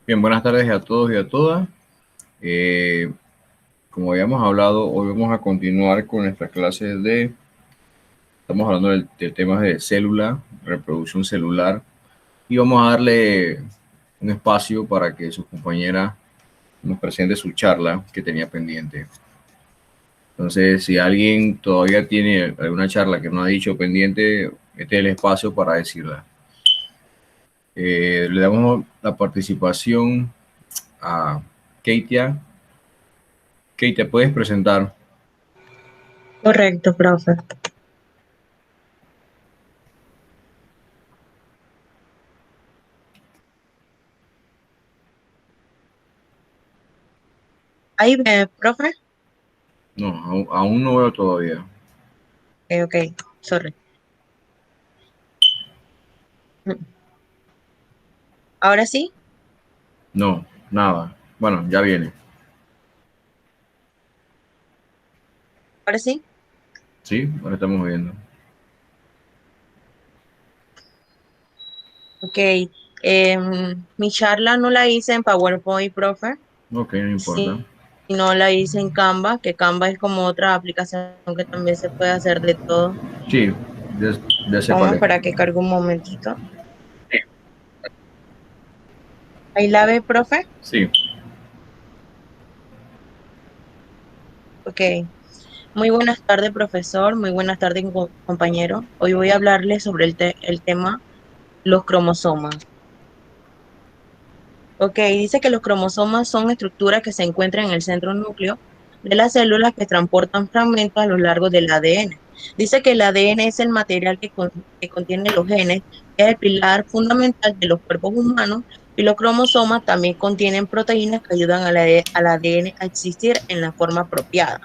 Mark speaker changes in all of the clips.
Speaker 1: Bien, buenas tardes a todos y a todas. Eh, Como habíamos hablado, hoy vamos a continuar con nuestra clase estamos hablando de temas de célula, reproducción celular, y vamos a darle un espacio para que su compañera nos presente su charla que tenía pendiente. Entonces, si alguien todavía tiene alguna charla que no ha dicho pendiente, este es el espacio para decirla. Le damos la participación a Keitia. Keitia, ¿puedes presentar?
Speaker 2: Correcto, profe. Ahí ve, profe.
Speaker 1: No, aún no veo todavía.
Speaker 2: Ok, sorry. Ahora sí,
Speaker 1: No, nada. Bueno, ya viene.
Speaker 2: ahora sí.
Speaker 1: Sí, ahora estamos viendo.
Speaker 2: Ok. Mi charla no la hice en PowerPoint, profe.
Speaker 1: Ok, no importa.
Speaker 2: Sí, no la hice en Canva, que Canva es como otra aplicación que también se puede hacer de todo.
Speaker 1: Sí, ya, ya sé
Speaker 2: Vamos
Speaker 1: cuál
Speaker 2: a
Speaker 1: es.
Speaker 2: esperar que cargue un momentito. Ahí la ve, profe.
Speaker 1: Sí,
Speaker 2: Ok. Muy buenas tardes, profesor. Muy buenas tardes, compañero. Hoy voy a hablarles sobre el tema los cromosomas. Ok, dice que los cromosomas son estructuras que se encuentran en el centro núcleo de las células que transportan fragmentos a lo largo del ADN. Dice que el ADN es el material que contiene los genes, que es el pilar fundamental de los cuerpos humanos, y los cromosomas también contienen proteínas que ayudan al ADN a existir en la forma apropiada.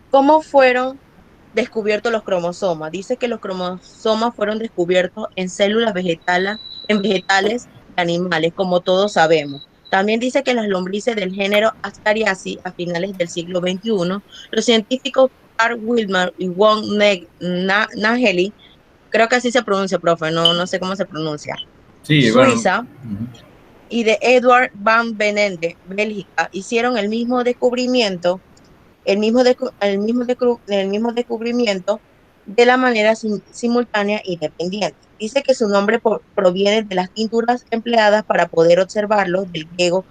Speaker 2: ¿Cómo fueron descubiertos los cromosomas? Dice que los cromosomas fueron descubiertos en vegetales y animales, como todos sabemos. También dice que las lombrices del género Astariaceae a finales del siglo XXI, los científicos Carl Wilmer y Wong Nageli, creo que así se pronuncia, profe, no sé cómo se pronuncia,
Speaker 1: sí, bueno.
Speaker 2: Suiza, y de Edward Van Benende, Bélgica, hicieron el mismo descubrimiento de la manera simultánea y dependiente. Dice que su nombre proviene de las tinturas empleadas para poder observarlo, del griego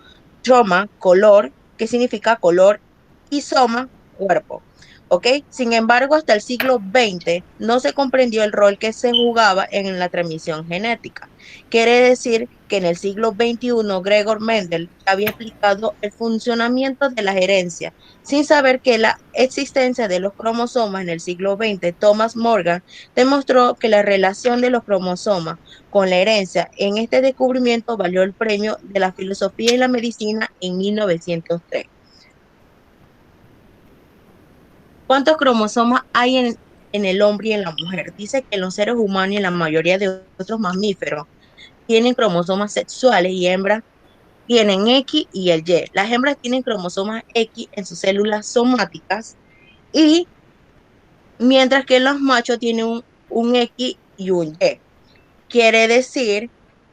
Speaker 2: troma, color, que significa color, y soma, cuerpo. ¿Ok? Sin embargo, hasta el siglo XX no se comprendió el rol que se jugaba en la transmisión genética. Quiere decir que en el siglo XXI Gregor Mendel había explicado el funcionamiento de la herencia sin saber que la existencia de los cromosomas en el siglo XX. Thomas Morgan demostró que la relación de los cromosomas con la herencia en este descubrimiento valió el premio de la filosofía y la medicina en 1903. ¿Cuántos cromosomas hay en el hombre y en la mujer? Dice que los seres humanos y en la mayoría de otros mamíferos tienen cromosomas sexuales y hembras tienen X y el Y. Las hembras tienen cromosomas X en sus células somáticas y mientras que los machos tienen un X y un Y. Quiere decir,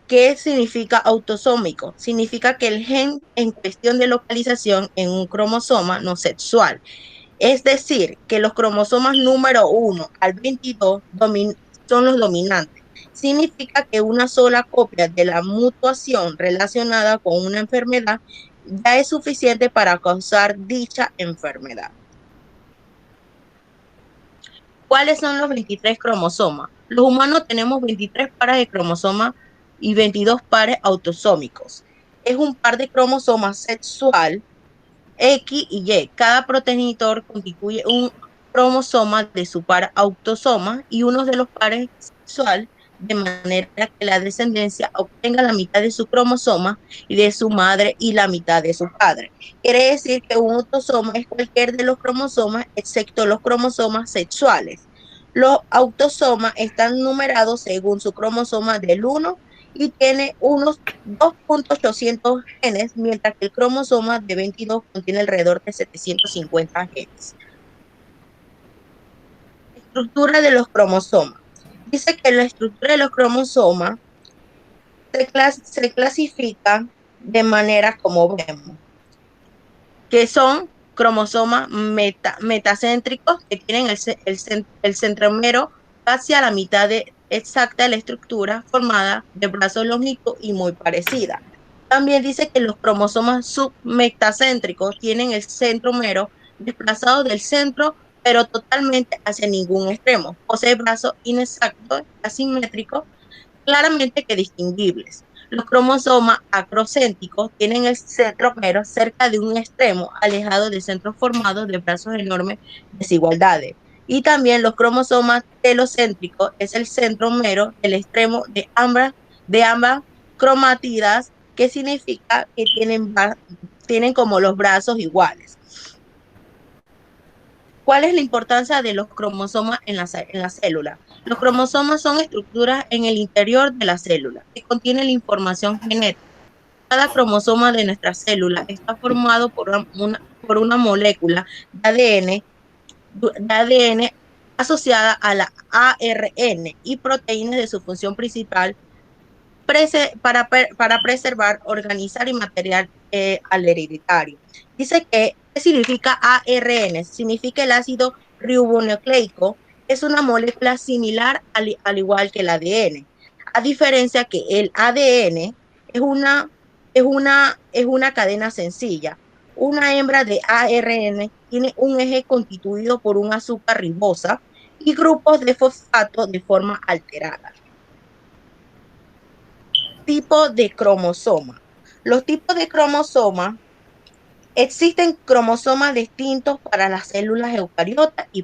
Speaker 2: ¿qué significa autosómico? Significa que el gen en cuestión de localización en un cromosoma no sexual. Es decir, que los cromosomas número 1 al 22 son los dominantes. Significa que una sola copia de la mutación relacionada con una enfermedad ya es suficiente para causar dicha enfermedad. ¿Cuáles son los 23 cromosomas? Los humanos tenemos 23 pares de cromosomas y 22 pares autosómicos. Es un par de cromosomas sexual X y Y. Cada progenitor constituye un cromosoma de su par autosoma y uno de los pares sexual, de manera que la descendencia obtenga la mitad de su cromosoma y de su madre y la mitad de su padre. Quiere decir que un autosoma es cualquier de los cromosomas excepto los cromosomas sexuales. Los autosomas están numerados según su cromosoma del 1 y tiene unos 2.800 genes, mientras que el cromosoma de 22 contiene alrededor de 750 genes. Estructura de los cromosomas. Dice que la estructura de los cromosomas Se clasifica de manera como vemos, que son cromosomas metacéntricos que tienen el centrómero hacia la mitad exacta de la estructura formada de brazo longitud y muy parecida. También dice que los cromosomas submetacéntricos tienen el centrómero desplazado del centro, pero totalmente hacia ningún extremo. Posee brazos inexactos, asimétricos, claramente que distinguibles. Los cromosomas acrocéntricos tienen el centrómero cerca de un extremo, alejado del centro formado de brazos enormes desigualdades. Y también los cromosomas telocéntricos es el centrómero del extremo de ambas cromatidas, que significa que tienen como los brazos iguales. ¿Cuál es la importancia de los cromosomas en la célula? Los cromosomas son estructuras en el interior de la célula que contienen la información genética. Cada cromosoma de nuestra célula está formado por una molécula de ADN asociada a la ARN y proteínas de su función principal para preservar, organizar y material al hereditario. Dice que, ¿qué significa ARN? Significa el ácido ribonucleico, es una molécula similar al igual que el ADN. A diferencia que el ADN es una cadena sencilla. Una hembra de ARN tiene un eje constituido por un azúcar ribosa y grupos de fosfato de forma alterada. Tipo de cromosoma. Los tipos de cromosoma, existen cromosomas distintos para las células eucariotas y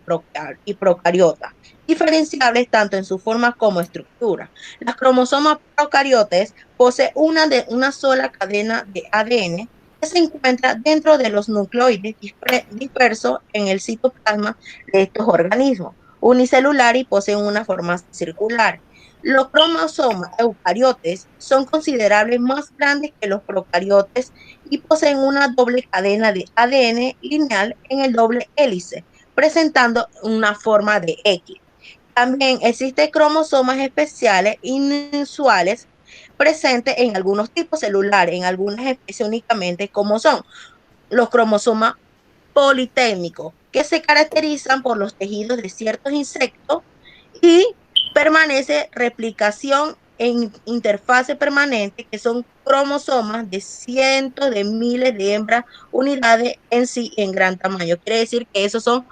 Speaker 2: procariotas, diferenciables tanto en su forma como estructura. Las cromosomas procariotas poseen una sola cadena de ADN que se encuentra dentro de los nucleoides dispersos en el citoplasma de estos organismos, unicelular, y poseen una forma circular. Los cromosomas eucariotes son considerables más grandes que los procariotes y poseen una doble cadena de ADN lineal en el doble hélice, presentando una forma de X. También existen cromosomas especiales inusuales presentes en algunos tipos celulares, en algunas especies únicamente, como son los cromosomas politécnicos, que se caracterizan por los tejidos de ciertos insectos y permanece replicación en interfase permanente, que son cromosomas de cientos de miles de hembras unidades en sí en gran tamaño. Quiere decir que esos son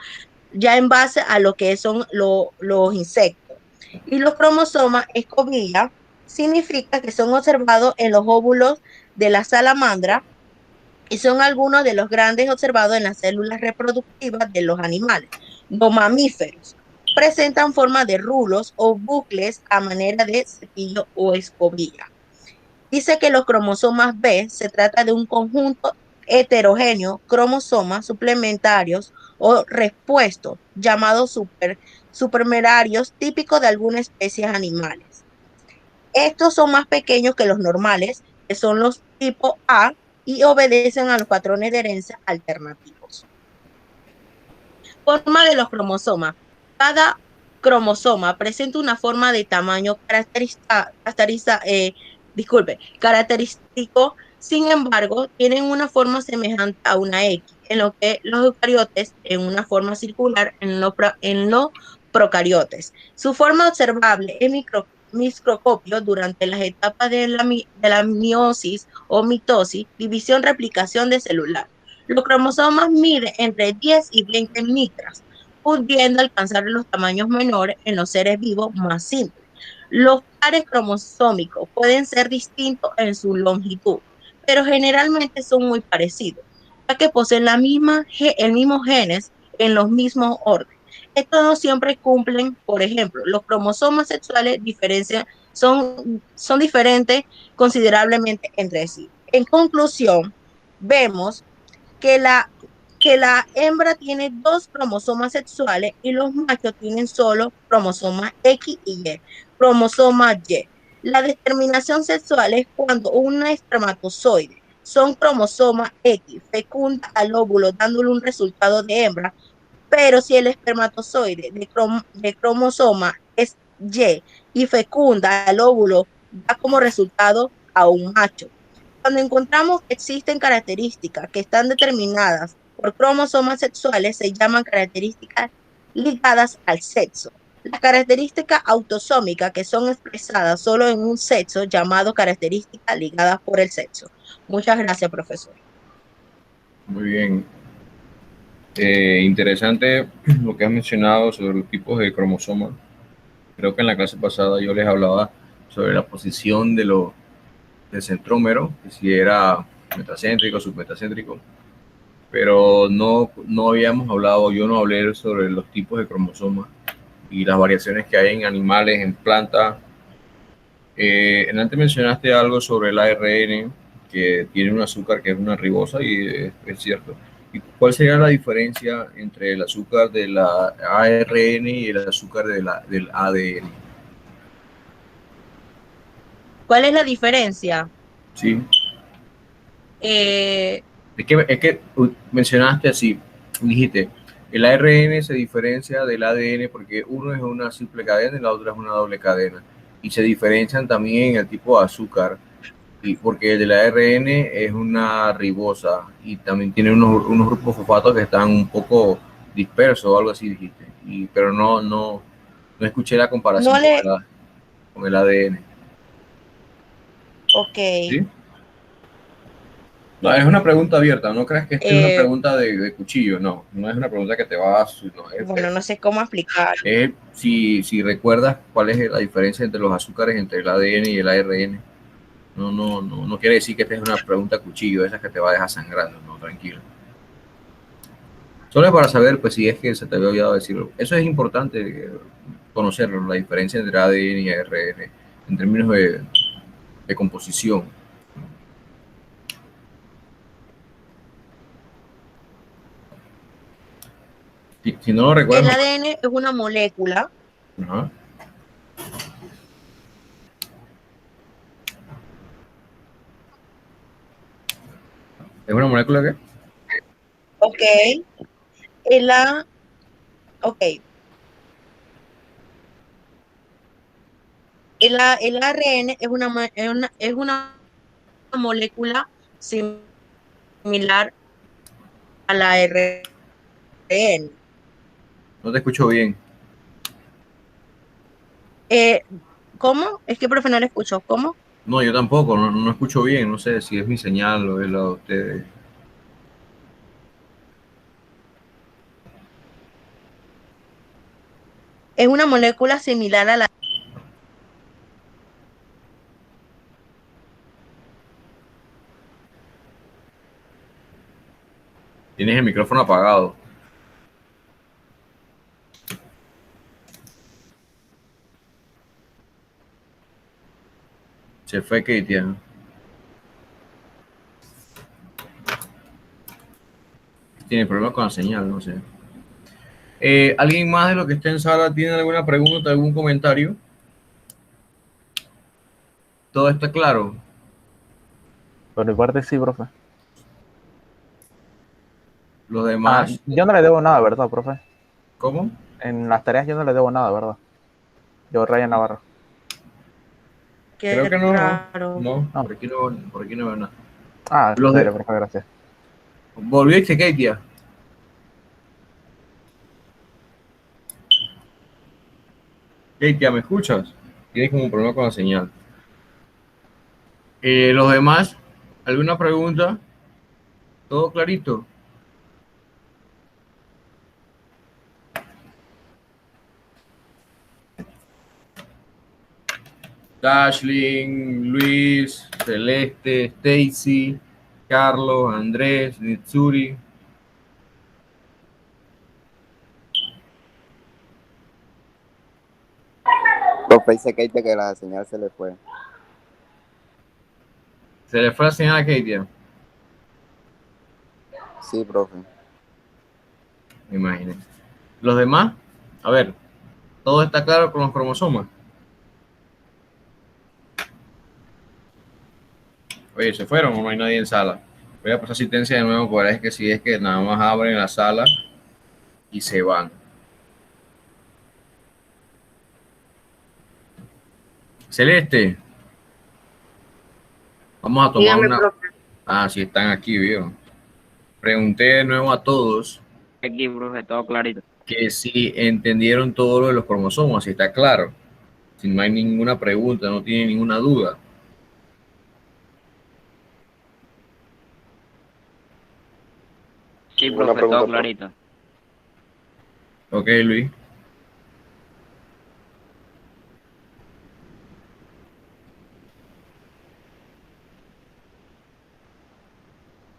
Speaker 2: ya en base a lo que son los insectos. Y los cromosomas escobilla significa que son observados en los óvulos de la salamandra y son algunos de los grandes observados en las células reproductivas de los animales. Los mamíferos presentan forma de rulos o bucles a manera de cepillo o escobilla. Dice que los cromosomas B se trata de un conjunto heterogéneo, cromosomas suplementarios o repuestos, llamados supermerarios, típicos de algunas especies animales. Estos son más pequeños que los normales, que son los tipo A, y obedecen a los patrones de herencia alternativos. Forma de los cromosomas. Cada cromosoma presenta una forma de tamaño característico, sin embargo, tienen una forma semejante a una X, en lo que los eucariotes en una forma circular en los procariotes. Su forma observable es microscopio durante las etapas de la meiosis o mitosis, división, replicación de celular. Los cromosomas miden entre 10 y 20 micras, pudiendo alcanzar los tamaños menores en los seres vivos más simples. Los pares cromosómicos pueden ser distintos en su longitud, pero generalmente son muy parecidos, ya que poseen el mismo genes en los mismos órdenes. Estos no siempre cumplen. Por ejemplo, los cromosomas sexuales son diferentes considerablemente entre sí. En conclusión, vemos que que la hembra tiene dos cromosomas sexuales y los machos tienen solo cromosomas X y Y. Cromosoma Y. La determinación sexual es cuando un espermatozoide son cromosoma X, fecunda al óvulo dándole un resultado de hembra, pero si el espermatozoide de cromosoma es Y y fecunda al óvulo da como resultado a un macho. Cuando encontramos que existen características que están determinadas por cromosomas sexuales, se llaman características ligadas al sexo. Las características autosómicas que son expresadas solo en un sexo, llamado características ligadas por el sexo. Muchas gracias, profesor.
Speaker 1: Muy bien. Interesante lo que has mencionado sobre los tipos de cromosomas. Creo que en la clase pasada yo les hablaba sobre la posición del centrómero, que si era metacéntrico, submetacéntrico, pero no habíamos hablado, yo no hablé sobre los tipos de cromosomas y las variaciones que hay en animales, en plantas. Antes mencionaste algo sobre el ARN, que tiene un azúcar que es una ribosa, y es cierto. ¿Y cuál sería la diferencia entre el azúcar de la ARN y el azúcar del ADN?
Speaker 2: ¿Cuál es la diferencia?
Speaker 1: Sí,
Speaker 2: Eh,
Speaker 1: es que mencionaste así, dijiste, el ARN se diferencia del ADN porque uno es una simple cadena y la otra es una doble cadena. Y se diferencian también en el tipo de azúcar, y porque el del ARN es una ribosa y también tiene unos grupos fosfatos que están un poco dispersos o algo así, dijiste. Pero no escuché la comparación
Speaker 2: no le,
Speaker 1: con el ADN.
Speaker 2: ok,
Speaker 1: ¿Sí? No, es una pregunta abierta, no creas que esta es una
Speaker 2: eh,
Speaker 1: pregunta de cuchillo, no es una pregunta que te va a... No,
Speaker 2: bueno, no sé cómo explicar.
Speaker 1: si recuerdas cuál es la diferencia entre los azúcares, entre el ADN y el ARN. No quiere decir que esta es una pregunta cuchillo, esa que te va a dejar sangrando, no, tranquilo. Solo es para saber, pues, si es que se te había olvidado decirlo. Eso es importante, conocerlo, la diferencia entre ADN y ARN, en términos de composición. Si no lo recuerdas,
Speaker 2: El ADN es una molécula,
Speaker 1: ajá. ¿Es una molécula que?
Speaker 2: ok, el, A, ok, el ARN es una molécula similar a la ARN.
Speaker 1: No te escucho bien.
Speaker 2: Eh, ¿Cómo? Es que, profe, no le escucho. ¿Cómo?
Speaker 1: No, yo tampoco, no escucho bien, no sé si es mi señal o es la de ustedes.
Speaker 2: Es una molécula similar a la...
Speaker 1: Tienes el micrófono apagado. Se fue Katie. Tiene problemas con la señal, no sé. ¿Alguien más de los que está en sala tiene alguna pregunta, algún comentario? ¿Todo está claro?
Speaker 3: Por mi parte sí, profe.
Speaker 1: Los demás,
Speaker 3: Yo no le debo nada, ¿verdad, profe?
Speaker 1: ¿cómo?
Speaker 3: En las tareas yo no le debo nada, ¿verdad? Yo, Ryan Navarro.
Speaker 1: Creo
Speaker 2: Qué
Speaker 1: que no,
Speaker 2: raro.
Speaker 1: no,
Speaker 3: No.
Speaker 1: por aquí no veo nada. Los
Speaker 3: Dale,
Speaker 1: de,
Speaker 3: profe, gracias.
Speaker 1: ¿volviste, Katie? Katie, ¿me escuchas? Tienes como un problema con la señal. Los demás, ¿alguna pregunta? ¿Todo clarito? Dashlyn, Luis, Celeste, Stacy, Carlos, Andrés, Nitsuri.
Speaker 4: Profe, dice Keita que la señal se le fue.
Speaker 1: Se le fue la señal a Katie,
Speaker 4: Sí, profe.
Speaker 1: me imagino. Los demás, a ver, ¿todo está claro con los cromosomas? Oye, ¿se fueron o no hay nadie en sala? Voy a pasar asistencia de nuevo, porque es que si es que nada más abren la sala y se van. Celeste, Vamos a tomar
Speaker 5: Dígame,
Speaker 1: una...
Speaker 5: profe.
Speaker 1: Ah, sí, están aquí, ¿vieron? Pregunté de nuevo a todos
Speaker 6: Aquí, profe, todo clarito.
Speaker 1: que si entendieron todo lo de los cromosomas, si está claro. Si no hay ninguna pregunta, no tiene ninguna duda.
Speaker 6: Sí,
Speaker 7: Ninguna
Speaker 6: profe,
Speaker 7: pregunta,
Speaker 6: todo
Speaker 7: profe.
Speaker 6: clarito.
Speaker 1: Ok, Luis.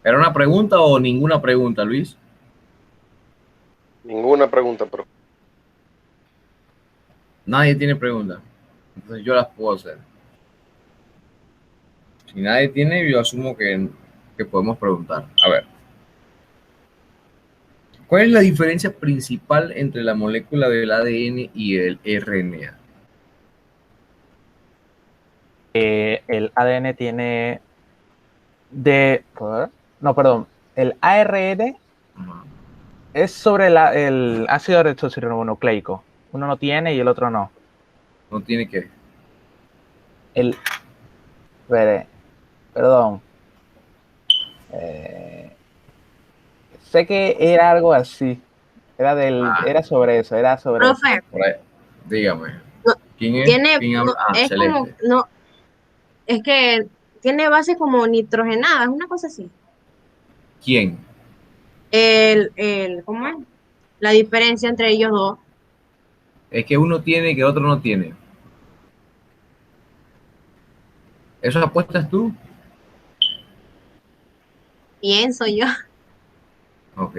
Speaker 1: ¿Era una pregunta o ninguna pregunta, Luis?
Speaker 7: Ninguna pregunta, profe.
Speaker 1: Nadie tiene pregunta. Entonces yo las puedo hacer. Si nadie tiene, yo asumo que podemos preguntar. A ver. ¿Cuál es la diferencia principal entre la molécula del ADN y el RNA?
Speaker 3: El ADN tiene no, perdón. El ARN
Speaker 1: Ajá.
Speaker 3: es sobre el ácido ribonucleico. Uno no tiene y el otro no.
Speaker 1: No tiene que.
Speaker 3: El, perdón. Sé que era algo así. Era sobre eso, era sobre eso.
Speaker 5: Profe,
Speaker 1: Por ahí. Dígame.
Speaker 5: No,
Speaker 1: ¿Quién es?
Speaker 5: tiene,
Speaker 1: ¿Quién
Speaker 5: no,
Speaker 1: habla? Ah,
Speaker 5: es como,
Speaker 1: Celeste.
Speaker 5: no, es que tiene base como nitrogenada, es una cosa así.
Speaker 1: ¿Quién?
Speaker 5: ¿Cómo es? La diferencia entre ellos dos.
Speaker 1: Es que uno tiene y que otro no tiene. ¿Eso apuestas tú?
Speaker 5: Pienso yo.
Speaker 1: Ok.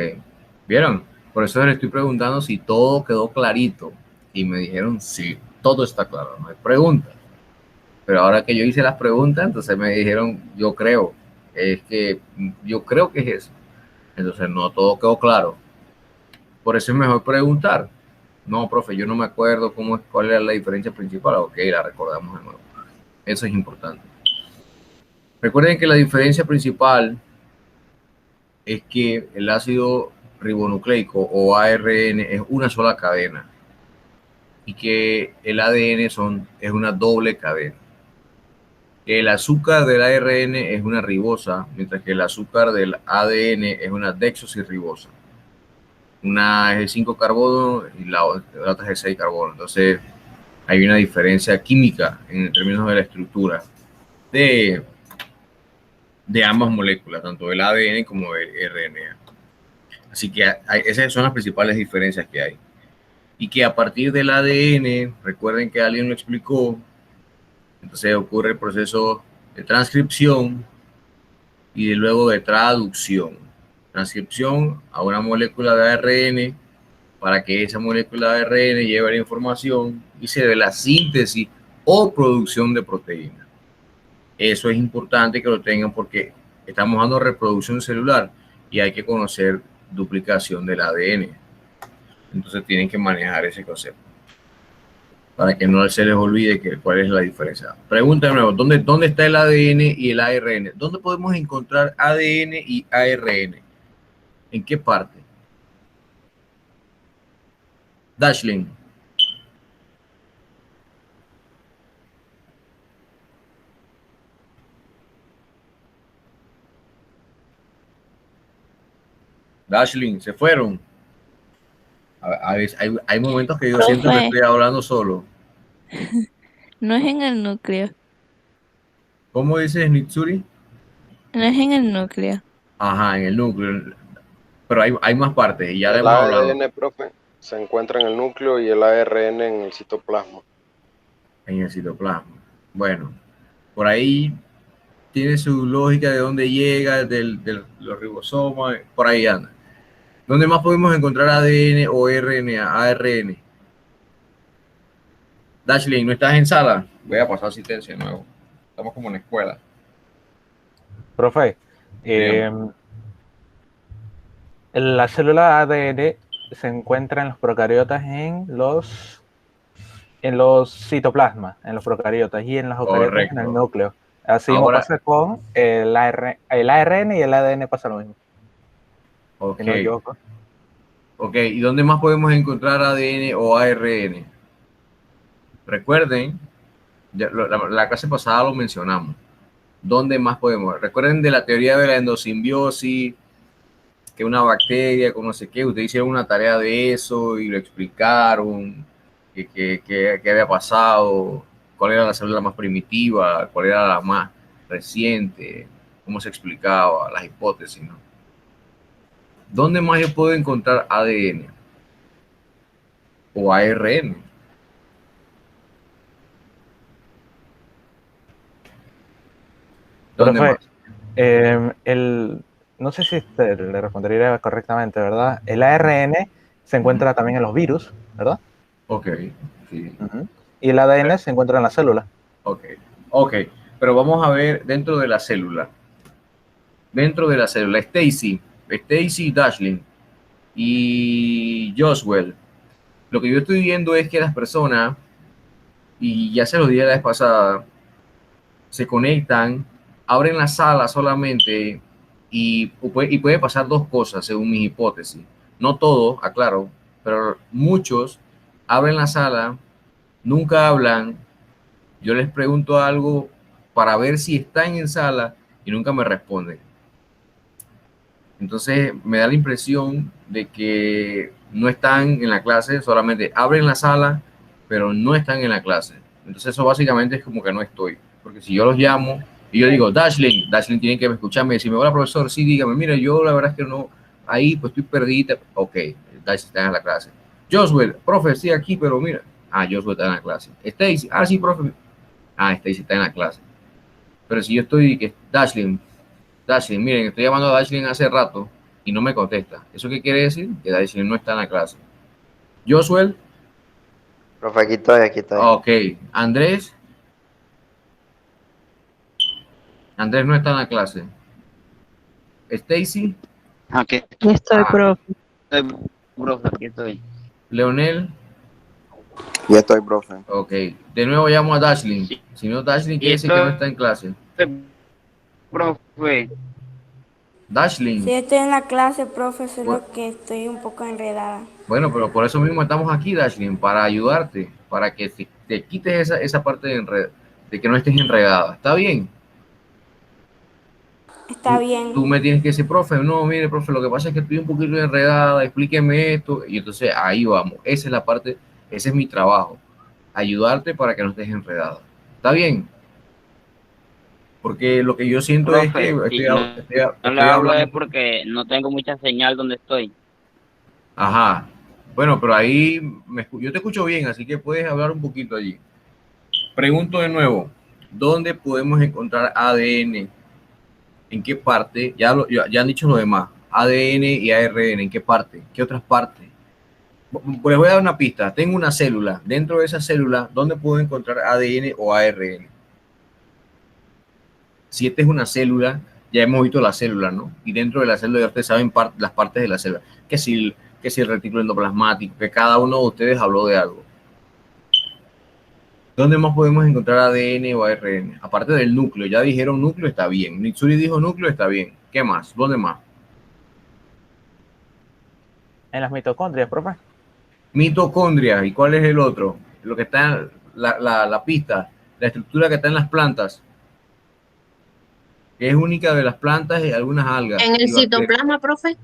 Speaker 1: ¿Vieron? Por eso les estoy preguntando si todo quedó clarito. Y me dijeron, sí, todo está claro, no hay preguntas. Pero ahora que yo hice las preguntas, entonces me dijeron, yo creo que es eso. Entonces no todo quedó claro. Por eso es mejor preguntar. No, profe, yo no me acuerdo cuál era la diferencia principal. Ok, la recordamos de nuevo. Eso es importante. Recuerden que la diferencia principal es que el ácido ribonucleico o ARN es una sola cadena y que el ADN es una doble cadena. El azúcar del ARN es una ribosa, mientras que el azúcar del ADN es una desoxirribosa. Una es el 5 carbono y la otra es el 6 carbono. Entonces hay una diferencia química en términos de la estructura de, de ambas moléculas, tanto del ADN como del RNA. Así que esas son las principales diferencias que hay. Y que a partir del ADN, recuerden que alguien lo explicó, entonces ocurre el proceso de transcripción y luego de traducción. Transcripción a una molécula de ARN para que esa molécula de ARN lleve la información y se dé la síntesis o producción de proteínas. Eso es importante que lo tengan porque estamos dando reproducción celular y hay que conocer duplicación del ADN. Entonces tienen que manejar ese concepto para que no se les olvide cuál es la diferencia. Pregunta de nuevo, ¿dónde está el ADN y el ARN? ¿Dónde podemos encontrar ADN y ARN? ¿En qué parte? Dashlyn. Dashlyn, se fueron. A veces hay momentos que yo siento que
Speaker 8: Profe,
Speaker 1: estoy hablando solo.
Speaker 8: no es en el núcleo,
Speaker 1: ¿Cómo dices, Nitsuri?
Speaker 8: no es en el núcleo.
Speaker 1: Ajá, en el núcleo. Pero hay más partes y ya le
Speaker 7: El
Speaker 1: hemos hablado
Speaker 7: ADN, profe, se encuentra en el núcleo y el ARN en el citoplasma.
Speaker 1: en el citoplasma. Bueno, por ahí tiene su lógica de dónde llega, de los ribosomas, por ahí anda. ¿Dónde más podemos encontrar ADN o RNA, ARN? Dashlyn, ¿no estás en sala? Voy a pasar asistencia de nuevo. Estamos como en la escuela.
Speaker 3: Profe, la célula ADN se encuentra en los procariotas en los citoplasmas, en los procariotas, y en los eucariotas en el
Speaker 1: Correcto.
Speaker 3: núcleo. Así mismo
Speaker 1: Ahora,
Speaker 3: pasa con el ARN y el ADN pasa lo mismo.
Speaker 1: ok.
Speaker 3: Si no me equivoco.
Speaker 1: Ok, ¿y dónde más podemos encontrar ADN o ARN? Recuerden, la clase pasada lo mencionamos. ¿Dónde más podemos? Recuerden de la teoría de la endosimbiosis, que una bacteria, con no sé qué, ustedes hicieron una tarea de eso y lo explicaron, qué había pasado, cuál era la célula más primitiva, cuál era la más reciente, cómo se explicaba, las hipótesis, ¿no? ¿Dónde más yo puedo encontrar ADN o ARN? ¿Dónde
Speaker 3: Profe,
Speaker 1: más?
Speaker 3: no sé si le respondería correctamente, ¿verdad? El ARN se encuentra también en los virus, ¿verdad?
Speaker 1: Ok, sí.
Speaker 3: Y el ADN se encuentra en la célula.
Speaker 1: Ok, pero vamos a ver dentro de la célula. Dentro de la célula, Stacy Dashlin y Joswell. Lo que yo estoy viendo es que las personas, y ya se lo dije la vez pasada, se conectan, abren la sala solamente y puede pasar dos cosas según mis hipótesis. No todos, aclaro, pero muchos abren la sala, nunca hablan, yo les pregunto algo para ver si están en sala y nunca me responden. Entonces me da la impresión de que no están en la clase, solamente abren la sala, pero no están en la clase. Entonces eso básicamente es como que no estoy. Porque si yo los llamo y yo digo, Dashlin tiene que escucharme y decirme, hola profesor, sí, dígame, mira, yo la verdad es que no, ahí pues estoy perdida. Ok, Dashlin está en la clase. Josué, profe, sí, aquí, pero mira. Ah, Josué está en la clase. Stacy, sí, profe. Ah, Stacy está en la clase. Pero si yo estoy, que Dashlin, miren, estoy llamando a Dashlin hace rato y no me contesta. ¿Eso qué quiere decir? Que Dashlin no está en la clase. Josué.
Speaker 4: Profe, aquí estoy, aquí estoy.
Speaker 1: Ok. Andrés no está en la clase. Stacy.
Speaker 6: Aquí
Speaker 8: Estoy, profe.
Speaker 6: estoy, profe, aquí estoy.
Speaker 1: Leonel.
Speaker 4: Ya estoy, profe.
Speaker 1: Ok. De nuevo llamo a Dashlin.
Speaker 6: Sí.
Speaker 1: Si no, Dashlin quiere decir que no está en clase.
Speaker 6: Profe.
Speaker 1: Dashlin.
Speaker 9: Sí, estoy en la clase, profe, solo que estoy un poco enredada.
Speaker 1: Bueno, pero por eso mismo estamos aquí, Dashlin, para ayudarte, para que te quites esa parte de que no estés enredada. ¿Está bien?
Speaker 9: Está bien.
Speaker 1: Tú me tienes que decir, profe, no, mire, profe, lo que pasa es que estoy un poquito enredada, explíqueme esto, y entonces ahí vamos. Esa es la parte, ese es mi trabajo, ayudarte para que no estés enredada. ¿Está bien? Porque lo que yo siento
Speaker 6: Profe,
Speaker 1: es que
Speaker 6: no le hablo es porque no tengo mucha señal donde estoy.
Speaker 1: Ajá. Bueno, pero ahí yo te escucho bien, así que puedes hablar un poquito allí. Pregunto de nuevo, ¿dónde podemos encontrar ADN? ¿En qué parte? Ya han dicho lo demás. ADN y ARN, ¿en qué parte? ¿Qué otras partes? Les voy a dar una pista. Tengo una célula. Dentro de esa célula, ¿dónde puedo encontrar ADN o ARN? Si esta es una célula, ya hemos visto la célula, ¿no? Y dentro de la célula ya ustedes saben las partes de la célula. Que si el retículo endoplasmático, que cada uno de ustedes habló de algo. ¿Dónde más podemos encontrar ADN o ARN? Aparte del núcleo, ya dijeron núcleo, está bien. Mitsuri dijo núcleo, está bien. ¿Qué más? ¿Dónde más?
Speaker 3: En las mitocondrias, profe.
Speaker 1: Mitocondria. ¿Y cuál es el otro? Lo que está, la pista, la estructura que está en las plantas, que es única de las plantas y algunas algas.
Speaker 2: En el citoplasma, profe.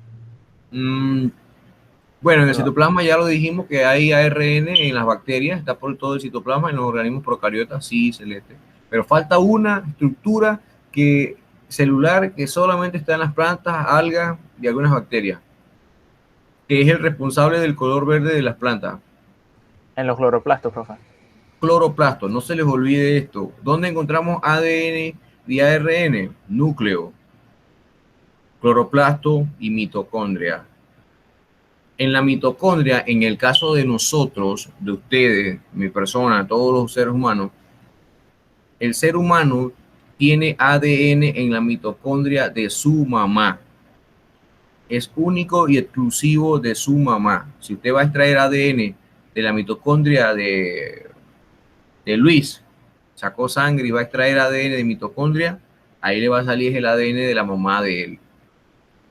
Speaker 1: Bueno, en el citoplasma ya lo dijimos que hay ARN en las bacterias, está por todo el citoplasma, en los organismos procariotas, sí, celeste. Pero falta una estructura celular que solamente está en las plantas, algas y algunas bacterias, que es el responsable del color verde de las plantas.
Speaker 3: En los cloroplastos, profe.
Speaker 1: Cloroplastos, no se les olvide esto. ¿Dónde encontramos ADN y ARN? Núcleo, cloroplasto y mitocondria. En la mitocondria, en el caso de nosotros, de ustedes, mi persona, todos los seres humanos, el ser humano tiene ADN en la mitocondria de su mamá. Es único y exclusivo de su mamá. Si usted va a extraer ADN de la mitocondria de Luis, sacó sangre y va a extraer ADN de mitocondria, ahí le va a salir el ADN de la mamá de él.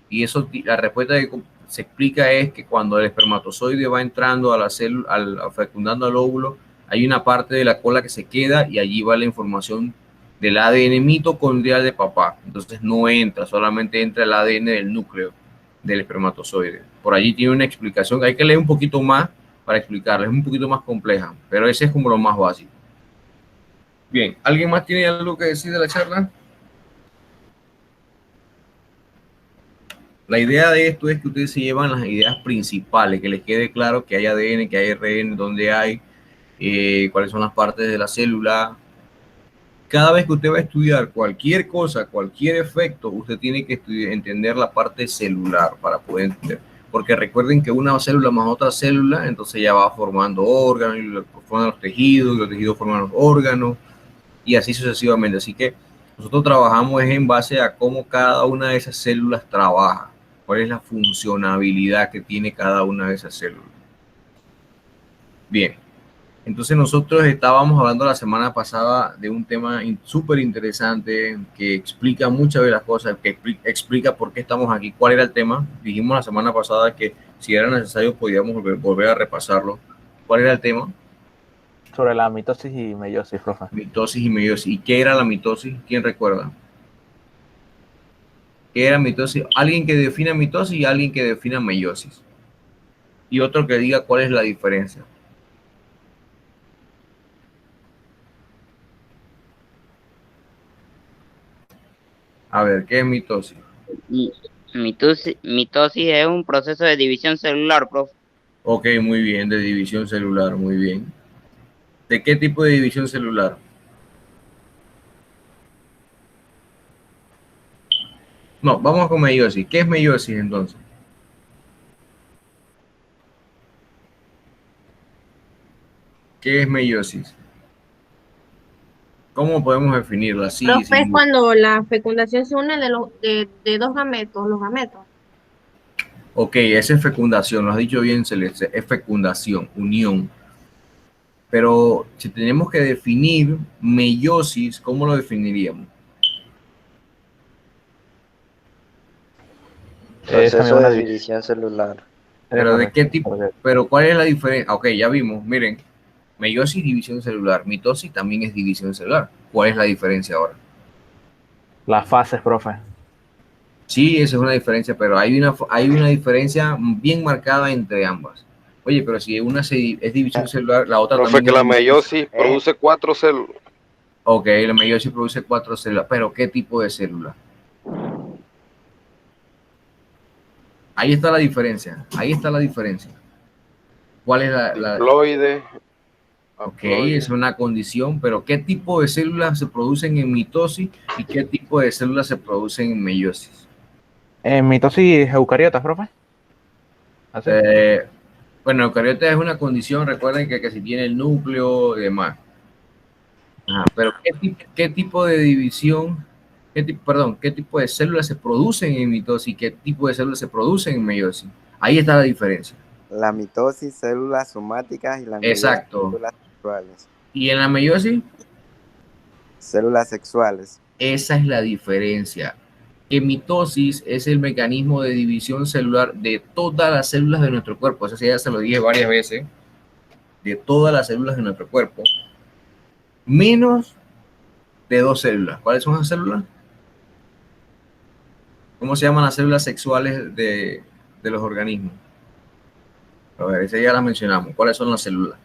Speaker 1: Y eso, la respuesta que se explica es que cuando el espermatozoide va entrando a la célula, fecundando al óvulo, hay una parte de la cola que se queda y allí va la información del ADN mitocondrial de papá. Entonces no entra, solamente entra el ADN del núcleo del espermatozoide. Por allí tiene una explicación, hay que leer un poquito más para explicarla, es un poquito más compleja, pero ese es como lo más básico. Bien, ¿alguien más tiene algo que decir de la charla? La idea de esto es que ustedes se llevan las ideas principales, que les quede claro que hay ADN, que hay RN, dónde hay, cuáles son las partes de la célula. Cada vez que usted va a estudiar cualquier cosa, cualquier efecto, usted tiene que entender la parte celular para poder entender. Porque recuerden que una célula más otra célula, entonces ya va formando órganos, y forman los tejidos forman los órganos, y así sucesivamente. Así que nosotros trabajamos en base a cómo cada una de esas células trabaja, cuál es la funcionabilidad que tiene cada una de esas células. Bien, entonces nosotros estábamos hablando la semana pasada de un tema súper interesante que explica muchas de las cosas, que explica por qué estamos aquí, cuál era el tema. Dijimos la semana pasada que si era necesario podíamos volver a repasarlo. ¿Cuál era el tema?
Speaker 3: Sobre la mitosis y meiosis, profe.
Speaker 1: Mitosis y meiosis. ¿Y qué era la mitosis? ¿Quién recuerda? ¿Qué era mitosis? Alguien que defina mitosis y alguien que defina meiosis. Y otro que diga cuál es la diferencia. A ver, ¿qué es mitosis?
Speaker 6: Mitosis es un proceso de división celular, profe.
Speaker 1: Ok, muy bien, de división celular, muy bien. ¿De qué tipo de división celular? No, vamos con meiosis. ¿Qué es meiosis entonces? ¿Qué es meiosis? ¿Cómo podemos definirla? Sí,
Speaker 5: Profe,
Speaker 1: sí.
Speaker 5: es cuando la fecundación se une de dos gametos, los gametos.
Speaker 1: Ok, esa es fecundación, lo has dicho bien, Celeste, es fecundación, unión. Pero si tenemos que definir meiosis, ¿cómo lo definiríamos?
Speaker 4: Proceso de división celular.
Speaker 1: ¿Pero de qué tipo? ¿Pero cuál es la diferencia? Ok, ya vimos, miren, meiosis, división celular, mitosis también es división celular. ¿Cuál es la diferencia ahora?
Speaker 3: Las fases, profe.
Speaker 1: Sí, esa es una diferencia, pero hay una diferencia bien marcada entre ambas. Oye, pero si una es división celular, la otra
Speaker 7: Profe,
Speaker 1: también
Speaker 7: que
Speaker 1: es
Speaker 7: la
Speaker 1: división.
Speaker 7: meiosis produce 4 células.
Speaker 1: Ok, la meiosis produce 4 células, pero ¿qué tipo de célula? Ahí está la diferencia, ahí está la diferencia. ¿Cuál es la...
Speaker 7: Diploide.
Speaker 1: Ok, es una condición, pero ¿qué tipo de células se producen en mitosis y qué tipo de células se producen en meiosis?
Speaker 3: En mitosis eucariotas, profe. ¿Así?
Speaker 1: Bueno, eucariota es una condición, recuerden que si tiene el núcleo y demás. Ajá, pero ¿qué tipo de división, qué tipo de células se producen en mitosis y qué tipo de células se producen en meiosis? Ahí está la diferencia.
Speaker 4: La mitosis, células somáticas y la meiosis,
Speaker 1: Exacto.
Speaker 4: células sexuales.
Speaker 1: ¿Y en la meiosis?
Speaker 4: Células sexuales.
Speaker 1: Esa es la diferencia. Que mitosis es el mecanismo de división celular de todas las células de nuestro cuerpo. Eso sí, ya se lo dije varias veces. De todas las células de nuestro cuerpo. Menos de 2 células. ¿Cuáles son las células? ¿Cómo se llaman las células sexuales de los organismos? A ver, esa ya la mencionamos. ¿Cuáles son las células?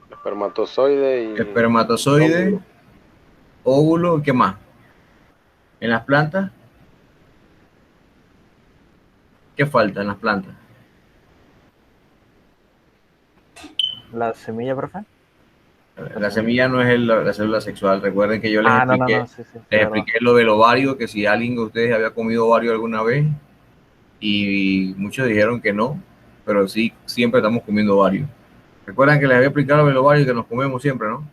Speaker 7: Espermatozoide y...
Speaker 1: Espermatozoide, óvulo, ¿qué más? ¿En las plantas? ¿Qué falta en las plantas?
Speaker 3: ¿La semilla, profe?
Speaker 1: La semilla no es la célula sexual. Recuerden que yo les expliqué, les expliqué lo del ovario, que si alguien de ustedes había comido ovario alguna vez, y muchos dijeron que no, pero sí, siempre estamos comiendo ovario. Recuerdan que les había explicado lo del ovario que nos comemos siempre, ¿no?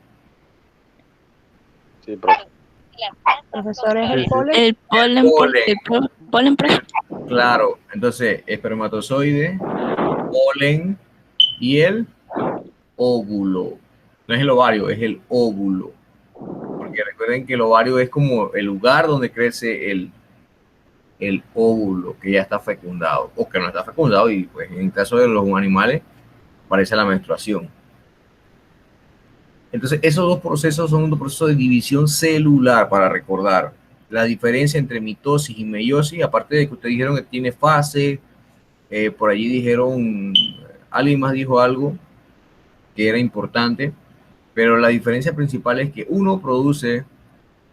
Speaker 7: Sí, profe.
Speaker 5: Profesor, ¿es el
Speaker 8: polen, profe.
Speaker 1: Claro, entonces, espermatozoide, polen y el óvulo. No es el ovario, es el óvulo. Porque recuerden que el ovario es como el lugar donde crece el óvulo que ya está fecundado o que no está fecundado, y pues en el caso de los animales parece la menstruación. Entonces, esos dos procesos son dos procesos de división celular, para recordar. La diferencia entre mitosis y meiosis, aparte de que ustedes dijeron que tiene fase, por allí dijeron, alguien más dijo algo que era importante, pero la diferencia principal es que uno produce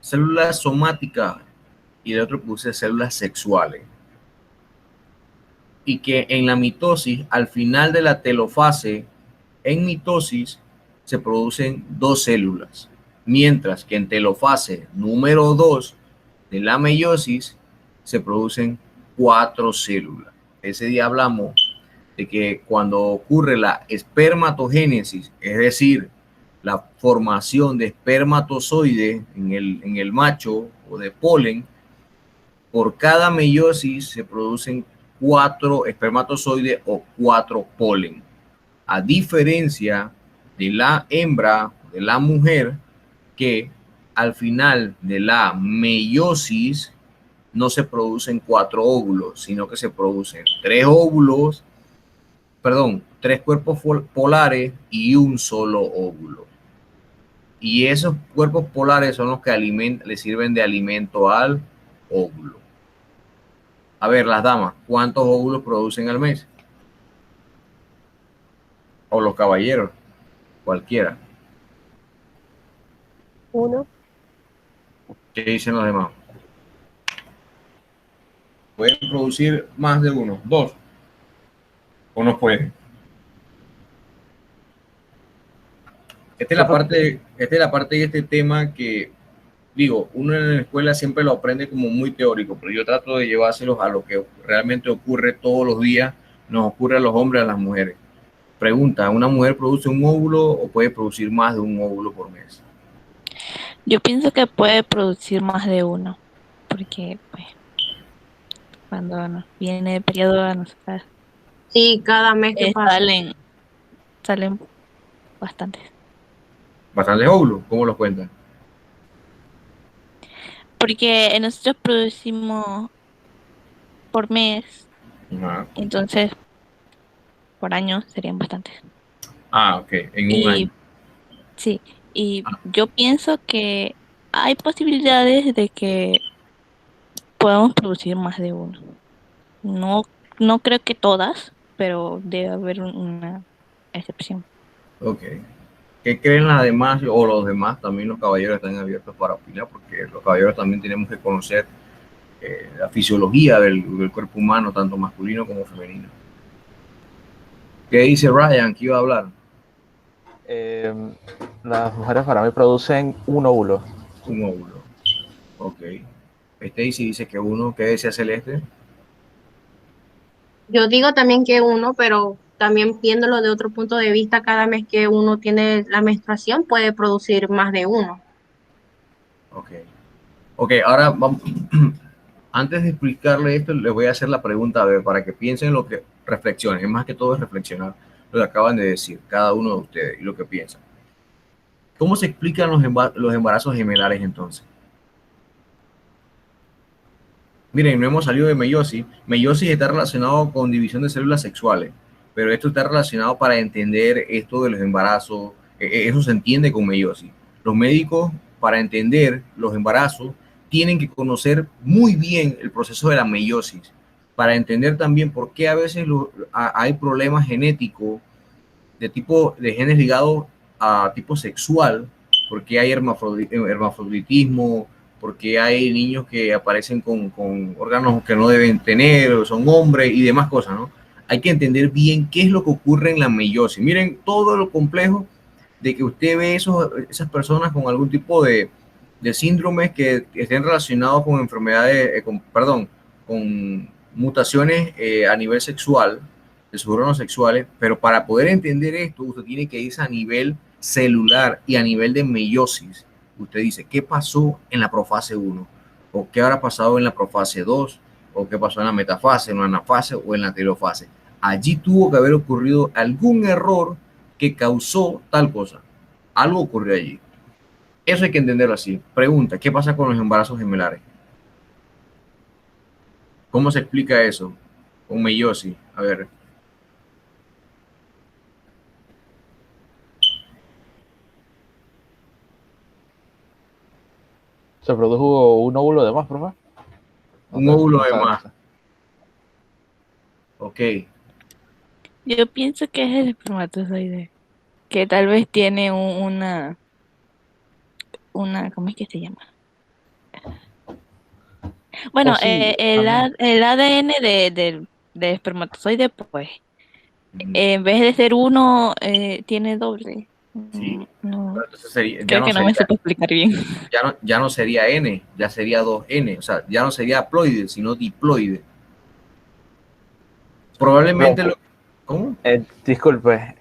Speaker 1: células somáticas y el otro produce células sexuales. Y que en la mitosis, al final de la telofase, en mitosis se producen 2 células, mientras que en telofase número 2 de la meiosis se producen 4 células. Ese día hablamos de que cuando ocurre la espermatogénesis, es decir, la formación de espermatozoide en el macho o de polen, por cada meiosis se producen 4 espermatozoides o 4 polen. A diferencia de la hembra, de la mujer, que al final de la meiosis no se producen 4 óvulos, sino que se producen 3 óvulos, perdón, 3 cuerpos polares y un solo óvulo. Y esos cuerpos polares son los que le sirven de alimento al óvulo. A ver, las damas, ¿cuántos óvulos producen al mes? O los caballeros, cualquiera.
Speaker 5: 1.
Speaker 1: ¿Qué dicen los demás? ¿Pueden producir más de uno? 2. ¿O no pueden? Esta es la parte de este tema que, digo, uno en la escuela siempre lo aprende como muy teórico, pero yo trato de llevárselos a lo que realmente ocurre todos los días, nos ocurre a los hombres, a las mujeres. Pregunta, ¿una mujer produce un óvulo o puede producir más de un óvulo por mes?
Speaker 8: Yo pienso que puede producir más de uno, porque pues, cuando viene el periodo a nosotras
Speaker 5: Sí, cada mes que pasa.
Speaker 8: salen bastantes.
Speaker 1: ¿Bastantes óvulos? ¿Cómo los cuentan?
Speaker 8: Porque nosotros producimos por mes,
Speaker 1: Ajá.
Speaker 8: entonces por año serían bastantes.
Speaker 1: Ah, ok, en un año.
Speaker 8: Sí, y yo pienso que hay posibilidades de que podamos producir más de uno. No, no creo que todas, pero debe haber una excepción.
Speaker 1: Ok. ¿Qué creen las demás o los demás? También los caballeros están abiertos para opinar, porque los caballeros también tenemos que conocer la fisiología del cuerpo humano, tanto masculino como femenino. ¿Qué dice Ryan? ¿Qué iba a hablar?
Speaker 3: Las mujeres para mí producen un óvulo.
Speaker 1: Un óvulo. Ok. Stacy dice que uno. ¿Qué decía Celeste?
Speaker 5: Yo digo también que 1, pero también viéndolo de otro punto de vista, cada mes que uno tiene la menstruación puede producir más de 1.
Speaker 1: Ok. Ok, ahora vamos. Antes de explicarle esto, les voy a hacer la pregunta, a ver, para que piensen lo que reflexionen. Es más que todo es reflexionar lo que acaban de decir, cada uno de ustedes, y lo que piensan. ¿Cómo se explican los embarazos gemelares entonces? Miren, no hemos salido de meiosis. Meiosis está relacionado con división de células sexuales, pero esto está relacionado para entender esto de los embarazos. Eso se entiende con meiosis. Los médicos, para entender los embarazos, tienen que conocer muy bien el proceso de la meiosis, para entender también por qué a veces hay problemas genéticos de tipo de genes ligados a tipo sexual, porque hay hermafroditismo, porque hay niños que aparecen con órganos que no deben tener, son hombres y demás cosas, ¿no? Hay que entender bien qué es lo que ocurre en la meiosis. Miren todo lo complejo de que usted ve esas personas con algún tipo de síndromes que estén relacionados con enfermedades, con mutaciones a nivel sexual, de sus órganos sexuales, pero para poder entender esto, usted tiene que irse a nivel celular y a nivel de meiosis. Usted dice, ¿qué pasó en la profase 1? ¿O qué habrá pasado en la profase 2? ¿O qué pasó en la metafase, en la anafase o en la telofase? Allí tuvo que haber ocurrido algún error que causó tal cosa. Algo ocurrió allí. Eso hay que entenderlo así. Pregunta, ¿qué pasa con los embarazos gemelares? ¿Cómo se explica eso? Con meiosis. A ver.
Speaker 3: ¿Se produjo un óvulo de más, profe?
Speaker 1: Un óvulo de más. Ok.
Speaker 8: Yo pienso que es el espermatozoide, que tal vez tiene una, ¿cómo es que se llama? Bueno,
Speaker 1: Posible,
Speaker 8: el ADN del espermatozoide, pues, en vez de ser uno, tiene doble.
Speaker 1: Sí.
Speaker 8: No,
Speaker 1: Entonces sería,
Speaker 8: creo que no me supo explicar bien.
Speaker 1: ya no sería N, ya sería 2N. O sea, ya no sería haploide, sino diploide. Probablemente lo... ¿Cómo?
Speaker 3: Disculpe,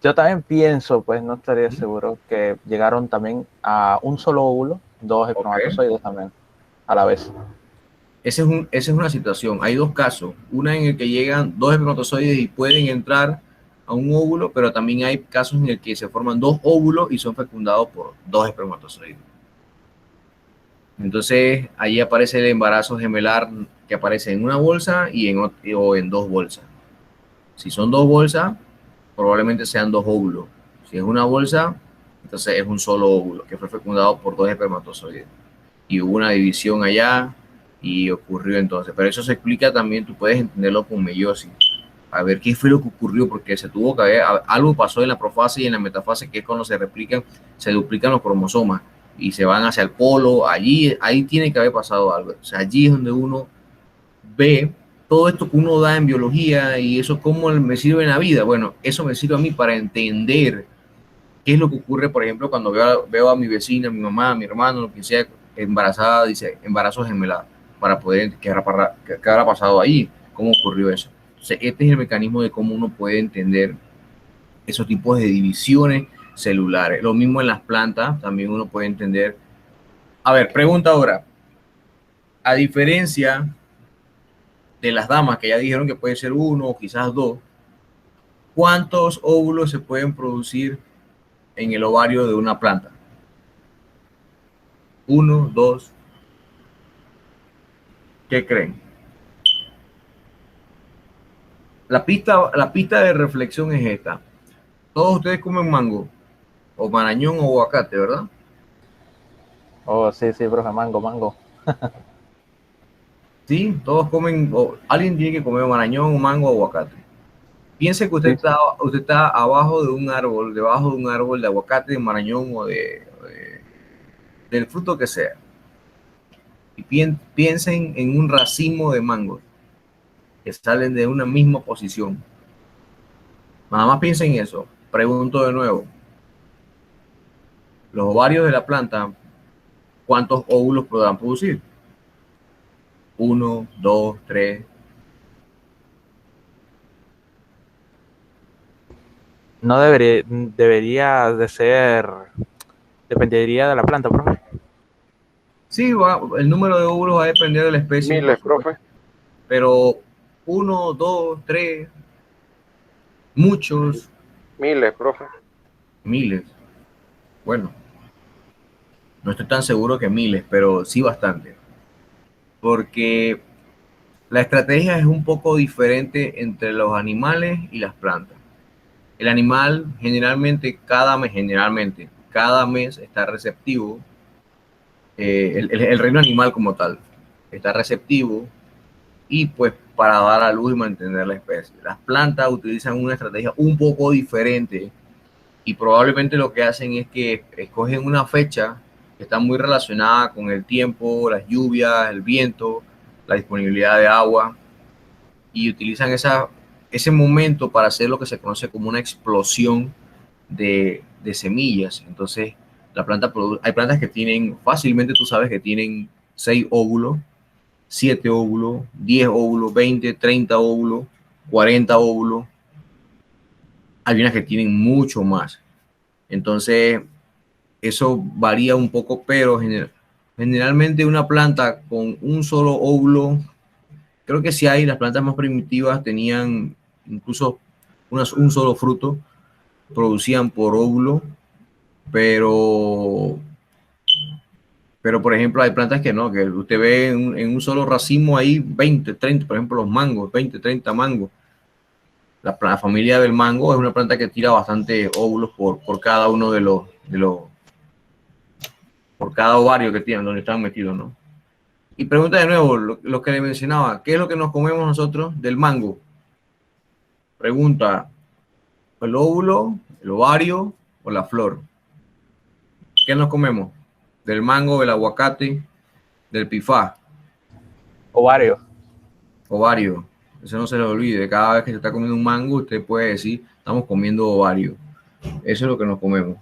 Speaker 3: yo también pienso, pues no estaría seguro, que llegaron también a un solo óvulo, dos espermatozoides también, a la vez.
Speaker 1: Esa es una situación. Hay dos casos. Una en el que llegan dos espermatozoides y pueden entrar a un óvulo, pero también hay casos en el que se forman dos óvulos y son fecundados por dos espermatozoides. Entonces, ahí aparece el embarazo gemelar que aparece en una bolsa o en dos bolsas. Si son dos bolsas, probablemente sean dos óvulos. Si es una bolsa, entonces es un solo óvulo que fue fecundado por dos espermatozoides. Y hubo una división allá y ocurrió entonces. Pero eso se explica también, tú puedes entenderlo con meiosis. A ver qué fue lo que ocurrió, porque se tuvo que ver, algo pasó en la profase y en la metafase, que es cuando se duplican los cromosomas y se van hacia el polo. Ahí tiene que haber pasado algo. O sea, allí es donde uno ve todo esto que uno da en biología y eso cómo me sirve en la vida. Bueno, eso me sirve a mí para entender qué es lo que ocurre, por ejemplo, cuando veo a mi vecina, a mi mamá, a mi hermano, lo que sea, embarazada, dice embarazo gemelar, para poder, ¿qué habrá pasado ahí? ¿Cómo ocurrió eso? Entonces, este es el mecanismo de cómo uno puede entender esos tipos de divisiones celulares. Lo mismo en las plantas, también uno puede entender. A ver, pregunta ahora. A diferencia de las damas que ya dijeron que puede ser uno o quizás dos, ¿cuántos óvulos se pueden producir en el ovario de una planta? 1, 2. ¿Qué creen? La pista de reflexión es esta. Todos ustedes comen mango, o marañón o aguacate, ¿verdad?
Speaker 3: Oh, sí, profe, mango.
Speaker 1: Sí, todos comen, alguien tiene que comer marañón, mango o aguacate. Piense que usted está abajo de un árbol, debajo de un árbol de aguacate, de marañón o del fruto que sea. Y piensen en un racimo de mangos que salen de una misma posición. Nada más piensen en eso. Pregunto de nuevo. Los ovarios de la planta, ¿cuántos óvulos podrán producir? 1, 2, 3.
Speaker 3: No debería de ser, dependería de la planta, profe.
Speaker 1: Sí, el número de óvulos va a depender de la especie.
Speaker 7: Miles, profe.
Speaker 1: Pero 1, 2, 3, muchos.
Speaker 7: Miles, profe.
Speaker 1: Miles. Bueno, no estoy tan seguro que miles, pero sí bastante. Porque la estrategia es un poco diferente entre los animales y las plantas. El animal generalmente cada mes está receptivo. El reino animal como tal está receptivo y pues para dar a luz y mantener la especie. Las plantas utilizan una estrategia un poco diferente y probablemente lo que hacen es que escogen una fecha que está muy relacionada con el tiempo, las lluvias, el viento, la disponibilidad de agua y utilizan ese momento para hacer lo que se conoce como una explosión de semillas. Entonces, hay plantas que tienen, fácilmente tú sabes que tienen 6 óvulos, 7 óvulos, 10 óvulos, 20, 30 óvulos, 40 óvulos. Hay unas que tienen mucho más. Entonces, eso varía un poco, pero generalmente una planta con un solo óvulo, creo que sí hay, las plantas más primitivas tenían incluso un solo fruto, producían por óvulo, pero por ejemplo hay plantas que no, que usted ve en un solo racimo ahí 20, 30, por ejemplo los mangos, 20, 30 mangos. La familia del mango es una planta que tira bastante óvulos por cada uno de los por cada ovario que tienen, donde están metidos, ¿no? Y pregunta de nuevo, lo que le mencionaba, ¿qué es lo que nos comemos nosotros del mango? Pregunta, ¿el óvulo, el ovario o la flor? ¿Qué nos comemos? Del mango, del aguacate, del pifá.
Speaker 3: Ovario.
Speaker 1: Ovario. Eso no se le olvide. Cada vez que se está comiendo un mango, usted puede decir, estamos comiendo ovario. Eso es lo que nos comemos.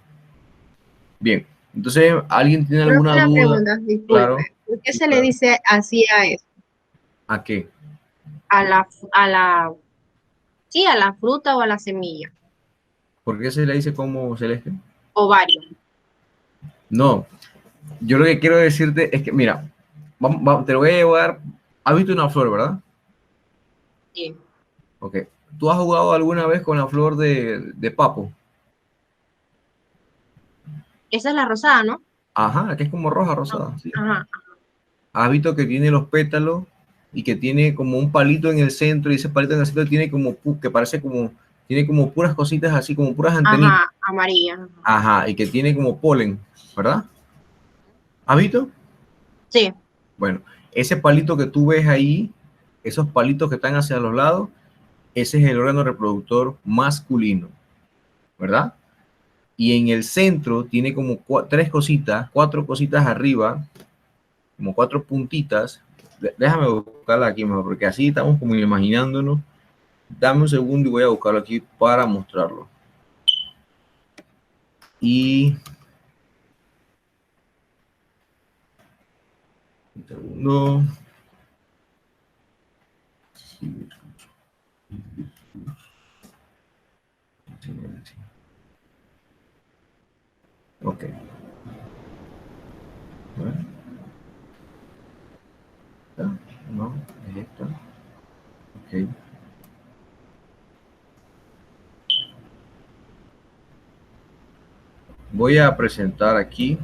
Speaker 1: Bien. Entonces, ¿alguien tiene alguna
Speaker 5: Una
Speaker 1: duda?
Speaker 5: pregunta, disculpe.
Speaker 1: Claro.
Speaker 5: ¿Por qué se le dice así a eso?
Speaker 1: ¿A qué?
Speaker 5: A la fruta o a la semilla.
Speaker 1: ¿Por qué se le dice como celeste?
Speaker 5: Ovario.
Speaker 1: No. Yo lo que quiero decirte es que, mira, te lo voy a llevar. ¿Has visto una flor, verdad?
Speaker 5: Sí.
Speaker 1: Ok. ¿Tú has jugado alguna vez con la flor de papo?
Speaker 5: Esa es la rosada, ¿no?
Speaker 1: Ajá, que es como roja, rosada. Sí.
Speaker 5: Ajá.
Speaker 1: ¿Has visto que tiene los pétalos y que tiene como un palito en el centro, y ese palito en el centro tiene como, que parece como, tiene como puras cositas así, como puras antenitas?
Speaker 5: Ajá, amarilla.
Speaker 1: Ajá, y que tiene como polen, ¿verdad? ¿Has visto?
Speaker 5: Sí.
Speaker 1: Bueno, ese palito que tú ves ahí, esos palitos que están hacia los lados, ese es el órgano reproductor masculino, ¿verdad? Y en el centro tiene como cuatro cositas arriba, como 4 puntitas. Déjame buscarla aquí mejor, porque así estamos como imaginándonos. Dame un segundo y voy a buscarlo aquí para mostrarlo. Y un segundo. Ok. Bueno. No, es esta. Ok. Voy a presentar aquí.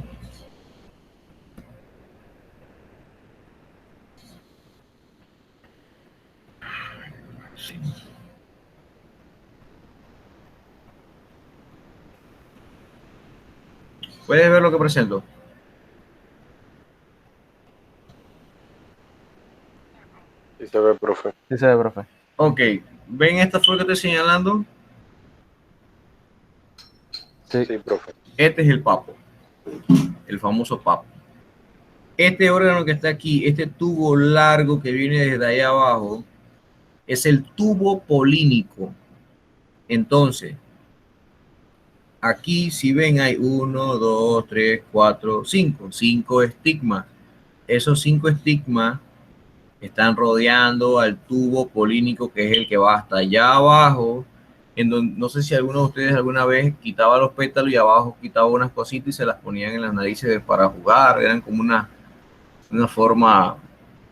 Speaker 1: Sí. ¿Puedes ver lo que presento?
Speaker 7: Sí se ve, profe.
Speaker 3: Sí se ve, profe.
Speaker 1: Ok. ¿Ven esta flor que estoy señalando?
Speaker 3: Sí.
Speaker 7: Sí, profe.
Speaker 1: Este es el papo. El famoso papo. Este órgano que está aquí, este tubo largo que viene desde allá abajo, es el tubo polínico. Entonces, aquí si ven hay 1, 2, 3, 4, 5. 5 estigmas. Esos 5 estigmas están rodeando al tubo polínico, que es el que va hasta allá abajo. En donde, no sé si alguno de ustedes alguna vez quitaba los pétalos y abajo quitaba unas cositas y se las ponían en las narices para jugar. Eran como una forma,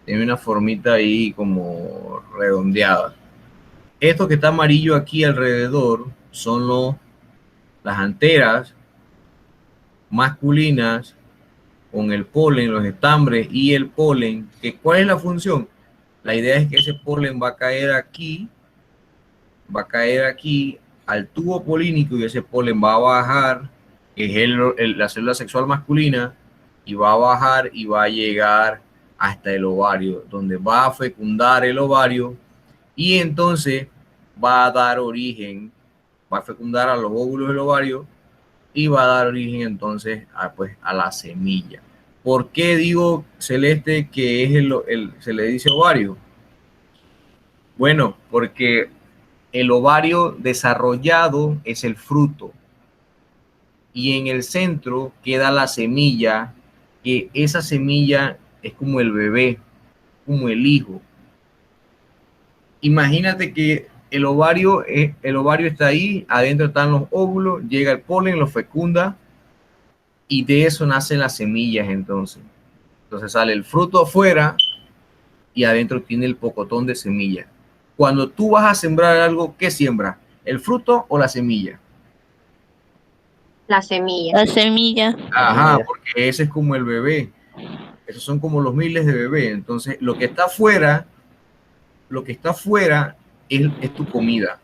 Speaker 1: tiene una formita ahí como redondeada. Esto que está amarillo aquí alrededor son las anteras masculinas con el polen, los estambres y el polen. ¿Cuál es la función? La idea es que ese polen va a caer aquí al tubo polínico, y ese polen va a bajar, que es la célula sexual masculina, y va a bajar y va a llegar hasta el ovario, donde va a fecundar el ovario, y entonces va a dar origen, va a fecundar a los óvulos del ovario y va a dar origen entonces a la semilla. ¿Por qué digo, Celeste, que es se le dice ovario? Bueno, porque el ovario desarrollado es el fruto, y en el centro queda la semilla, que esa semilla es como el bebé, como el hijo. Imagínate que el ovario está ahí, adentro están los óvulos, llega el polen, lo fecunda, y de eso nacen las semillas entonces. Entonces sale el fruto afuera y adentro tiene el pocotón de semilla. Cuando tú vas a sembrar algo, ¿qué siembra? ¿El fruto o la semilla?
Speaker 5: La semilla.
Speaker 8: La semilla.
Speaker 1: Ajá, porque ese es como el bebé. Esos son como los miles de bebés. Entonces, lo que está afuera es tu comida.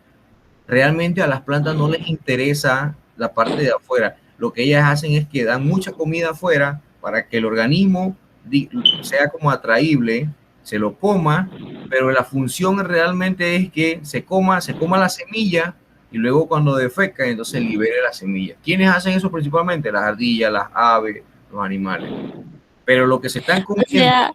Speaker 1: Realmente a las plantas no les interesa la parte de afuera. Lo que ellas hacen es que dan mucha comida afuera para que el organismo sea como atraíble, se lo coma, pero la función realmente es que se coma la semilla y luego cuando defeca, entonces libere la semilla. ¿Quiénes hacen eso principalmente? Las ardillas, las aves, los animales. Pero lo que se están comiendo...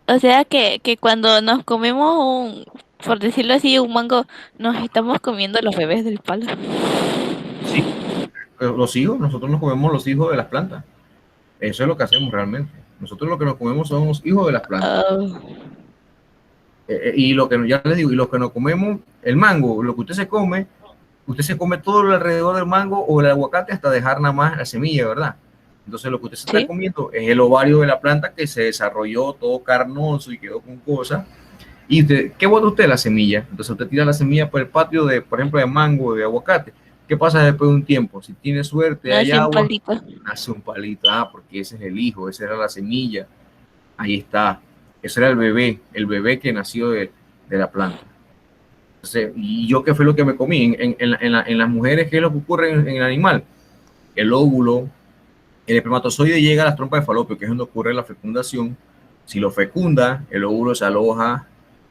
Speaker 8: O sea que cuando nos comemos por decirlo así, un mango, nos estamos comiendo los bebés del palo.
Speaker 1: Sí, los hijos, nosotros nos comemos los hijos de las plantas. Eso es lo que hacemos realmente. Nosotros lo que nos comemos son los hijos de las plantas. Y lo que ya les digo, y lo que nos comemos, el mango, lo que usted se come todo alrededor del mango o el aguacate hasta dejar nada más la semilla, ¿verdad? Entonces lo que usted se está comiendo es el ovario de la planta que se desarrolló todo carnoso y quedó con cosas. ¿Y usted, qué bota usted? La semilla. Entonces usted tira la semilla por el patio de, por ejemplo, de mango o de aguacate. ¿Qué pasa después de un tiempo? Si tiene suerte, hay agua, hace un palito. Ah, porque ese es el hijo, esa era la semilla. Ahí está. Ese era el bebé que nació de la planta. Entonces, ¿y yo qué fue lo que me comí? En las mujeres, ¿qué es lo que ocurre en el animal? El óvulo, el espermatozoide llega a las trompas de falopio, que es donde ocurre la fecundación. Si lo fecunda, el óvulo se aloja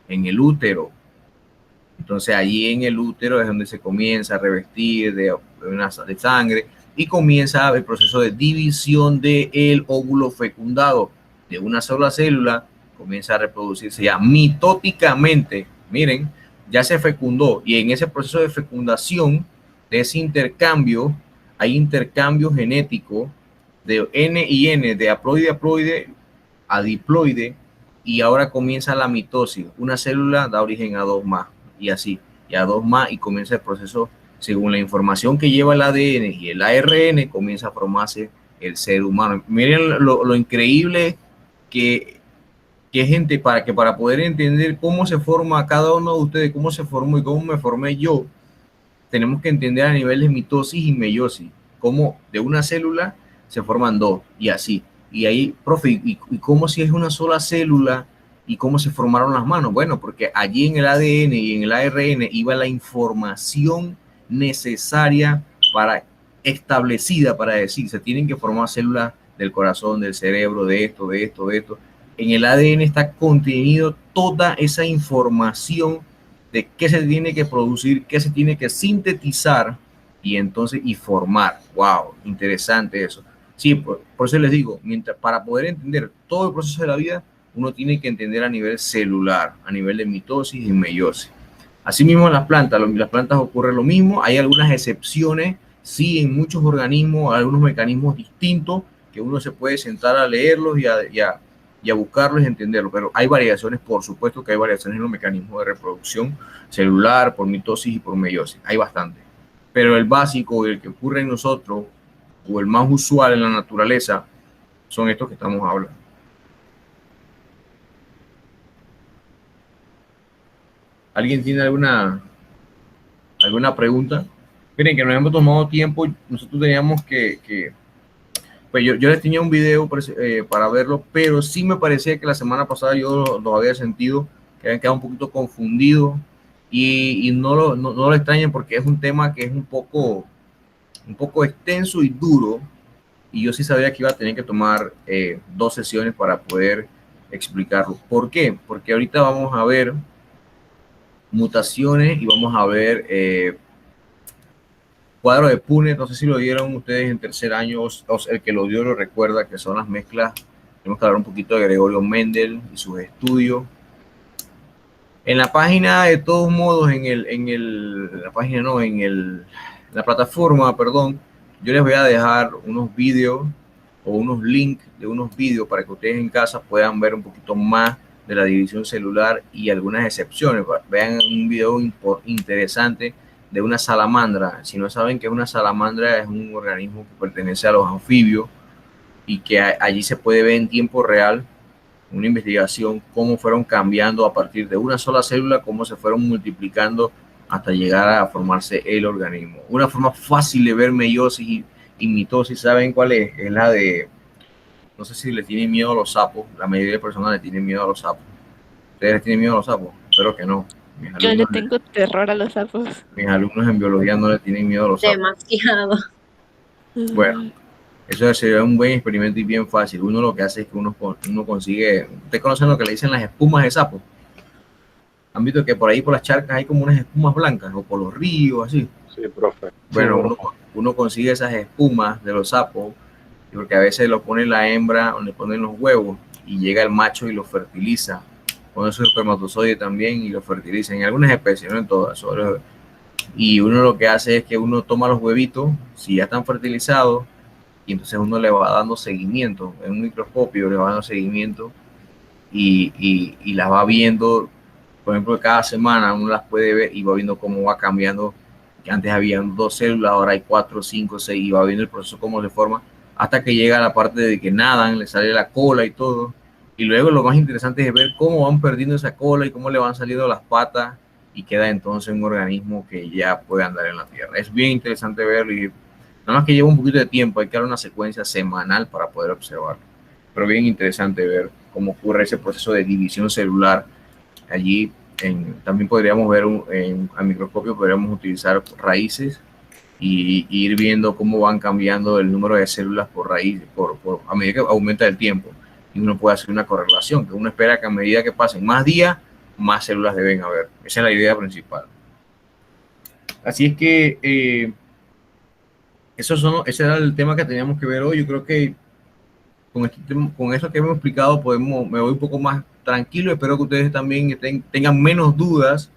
Speaker 1: en el útero. Entonces allí en el útero es donde se comienza a revestir de sangre y comienza el proceso de división del óvulo fecundado. De una sola célula comienza a reproducirse ya mitóticamente. Miren, ya se fecundó y en ese proceso de fecundación, de ese intercambio, hay intercambio genético de N y N, de haploide a haploide a diploide, y ahora comienza la mitosis. Una célula da origen a dos más y así, y a dos más, y comienza el proceso según la información que lleva el ADN y el ARN, comienza a formarse el ser humano. Miren lo increíble que gente, para poder entender cómo se forma cada uno de ustedes, cómo se formó y cómo me formé yo, tenemos que entender a nivel de mitosis y meiosis, cómo de una célula se forman dos y así. Y ahí, profe, ¿y cómo si es una sola célula y cómo se formaron las manos? Bueno, porque allí en el ADN y en el ARN iba la información necesaria establecida para decir, se tienen que formar células del corazón, del cerebro, de esto. En el ADN está contenido toda esa información de qué se tiene que producir, qué se tiene que sintetizar y formar. ¡Wow! Interesante eso. Sí, por eso les digo, para poder entender todo el proceso de la vida, uno tiene que entender a nivel celular, a nivel de mitosis y meiosis. Asimismo en las plantas ocurre lo mismo. Hay algunas excepciones, sí, en muchos organismos, algunos mecanismos distintos que uno se puede sentar a leerlos y a buscarlos y entenderlos, pero hay variaciones, por supuesto que hay variaciones en los mecanismos de reproducción celular, por mitosis y por meiosis, hay bastante. Pero el básico, el que ocurre en nosotros, o el más usual en la naturaleza, son estos que estamos hablando. ¿Alguien tiene alguna pregunta? Miren que nos hemos tomado tiempo, nosotros teníamos pues yo les tenía un video para verlo, pero sí me parecía que la semana pasada yo lo había sentido, que habían quedado un poquito confundidos y no lo extrañen porque es un tema que es un poco extenso y duro, y yo sí sabía que iba a tener que tomar 2 sesiones para poder explicarlo. ¿Por qué? Porque ahorita vamos a ver mutaciones y vamos a ver cuadro de Punnett. No sé si lo dieron ustedes en tercer año, o el que lo dio lo recuerda, que son las mezclas. Tenemos que hablar un poquito de Gregorio Mendel y sus estudios. En la página, de todos modos, la plataforma, perdón, yo les voy a dejar unos vídeos o unos links de unos vídeos para que ustedes en casa puedan ver un poquito más de la división celular y algunas excepciones. Vean un video interesante de una salamandra. Si no saben que una salamandra es un organismo que pertenece a los anfibios y que allí se puede ver en tiempo real una investigación cómo fueron cambiando a partir de una sola célula, cómo se fueron multiplicando hasta llegar a formarse el organismo. Una forma fácil de ver meiosis y mitosis, ¿saben cuál es? Es la de, no sé si le tienen miedo a los sapos, la mayoría de personas le tienen miedo a los sapos. ¿Ustedes les tienen miedo a los sapos? Espero que no.
Speaker 8: Yo le tengo terror a los sapos.
Speaker 1: Mis alumnos en biología no le tienen miedo a los sapos.
Speaker 5: Demasiado.
Speaker 1: Bueno, Eso sería un buen experimento y bien fácil. Uno lo que hace es que uno consigue, ustedes conocen lo que le dicen las espumas de sapo. Han visto que por ahí por las charcas hay como unas espumas blancas, o por los ríos, así.
Speaker 7: Sí, profe.
Speaker 1: Bueno, uno consigue esas espumas de los sapos, porque a veces lo pone la hembra o le ponen los huevos y llega el macho y los fertiliza. Pone su espermatozoide también y los fertiliza. En algunas especies, no en todas. Y uno lo que hace es que uno toma los huevitos, si ya están fertilizados, y entonces uno le va dando seguimiento. En un microscopio le va dando seguimiento y las va viendo. Por ejemplo, cada semana uno las puede ver y va viendo cómo va cambiando. Que antes habían 2 células, ahora hay 4, 5, 6, y va viendo el proceso cómo se forma, hasta que llega a la parte de que nadan, le sale la cola y todo. Y luego lo más interesante es ver cómo van perdiendo esa cola y cómo le van saliendo las patas, y queda entonces un organismo que ya puede andar en la Tierra. Es bien interesante verlo, y nada más que lleva un poquito de tiempo, hay que dar una secuencia semanal para poder observarlo. Pero bien interesante ver cómo ocurre ese proceso de división celular. Allí también podríamos ver al microscopio, podríamos utilizar raíces y ir viendo cómo van cambiando el número de células por raíz a medida que aumenta el tiempo. Y uno puede hacer una correlación, que uno espera que a medida que pasen más días, más células deben haber. Esa es la idea principal. Así es que ese era el tema que teníamos que ver hoy. Yo creo que con eso que hemos explicado me voy un poco más tranquilo. Espero que ustedes también tengan menos dudas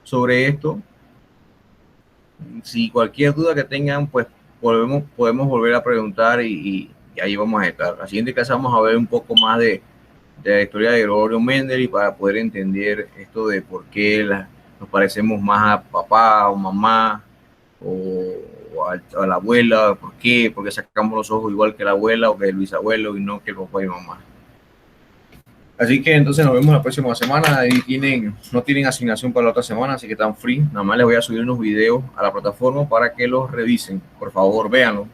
Speaker 1: sobre esto. Si cualquier duda que tengan, pues podemos volver a preguntar y ahí vamos a estar. La siguiente clase vamos a ver un poco más de la historia de Gregorio Mendel, y para poder entender esto de por qué nos parecemos más a papá o mamá o a la abuela, por qué sacamos los ojos igual que la abuela o que el bisabuelo y no que el papá y mamá. Así que entonces nos vemos la próxima semana. Ahí no tienen asignación para la otra semana, así que están free. Nada más les voy a subir unos videos a la plataforma para que los revisen. Por favor, véanlo.